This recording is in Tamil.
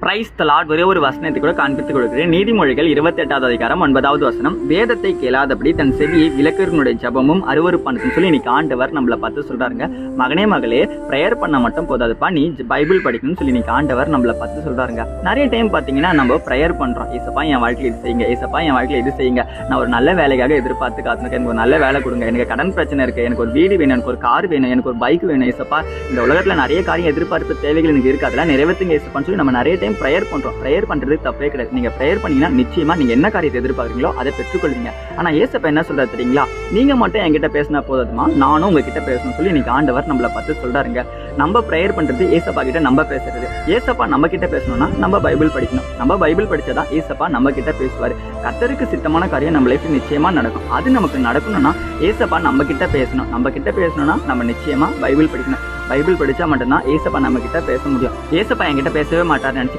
Praise the Lord. ஒரே ஒரு வசனத்தை கூட காண்பித்துக் கொடுக்கிறேன். நீதிமொழிகள் 28வது அதிகாரம் 9வது வசனம். வேதத்தை கேளாதபடி தன் செவியை விலக்குனுடைய ஜபமும் அருவருப்பானதுன்னு சொல்லி இன்னைக்கு ஆண்டவர் நம்மளை பார்த்து சொல்றாருங்க. மகனே மகளே, ப்ரேயர் பண்ண மட்டும் போதாதுப்பா, நீ பைபிள் படிக்கணும்னு சொல்லி இன்னைக்கு ஆண்டவர் நம்மளை பார்த்து சொல்றாருங்க. நிறைய டைம் பார்த்தீங்கன்னா நம்ம ப்ரேயர் பண்றோம். ஏசப்பா என் வாழ்க்கையில் இது செய்யுங்க, ஏசப்பா என் வாழ்க்கையில் இது செய்யுங்க, நான் ஒரு நல்ல வேலைக்காக எதிர்பார்த்து காத்துருக்கேன், எனக்கு ஒரு நல்ல வேலை கொடுங்க, எனக்கு கடன் பிரச்சனை இருக்கு, எனக்கு ஒரு வீடு வேணும், எனக்கு ஒரு கார் வேணும், எனக்கு ஒரு பைக் வேணும், ஏசப்பா இந்த உலகத்துல நிறைய காரியம் எதிர்பார்ப்பு தேவைகள் எனக்கு இருக்கு, அதெல்லாம் நிறைவேற்றுங்க ஏசப்பான்னு சொல்லி நம்ம நிறைய டைம் ப்ரேயர் பண்றோம். ப்ரேயர் பண்றது தப்பே கிடையாது. நீங்க ப்ரேயர் பண்ணீங்கன்னா நிச்சயமா நீங்க என்ன காரியத்தை எதிர்பார்க்குறீங்களோ அதை பெற்றுக்கொள்வீங்க. ஆனா ஏசப்பா என்ன சொல்றாரு தெரியுங்களா? நீங்க மட்டும் என்கிட்ட பேசினா போதுமா, நானும் உங்ககிட்ட பேசணும் சொல்லி இன்னைக்கு ஆண்டவர் நம்மளை பார்த்து சொல்றாருங்க. நம்ம ப்ரேயர் பண்றது ஏசப்பா கிட்ட நம்ம பேசுறது. ஏசப்பா நம்ம கிட்ட பேசணும்னா நம்ம பைபிள் படிக்கணும். நம்ம பைபிள் படிச்சாதான் ஏசப்பா நம்ம கிட்ட பேசுவாரு. கர்த்தருக்கு சித்தமான காரியம் நம்ம லைஃப்ல நிச்சயமா நடக்கும். அது நமக்கு நடக்கணும்னா ஏசப்பா நம்ம கிட்ட பேசணும். நம்ம கிட்ட பேசணும்னா நம்ம நிச்சயமா பைபிள் படிக்கணும். பைபிள் படிச்சா மட்டும்தான் ஏசப்பா நம்ம கிட்ட பேச முடியும். ஏசப்பா என்கிட்ட பேசவே மாட்டார் நினைச்சு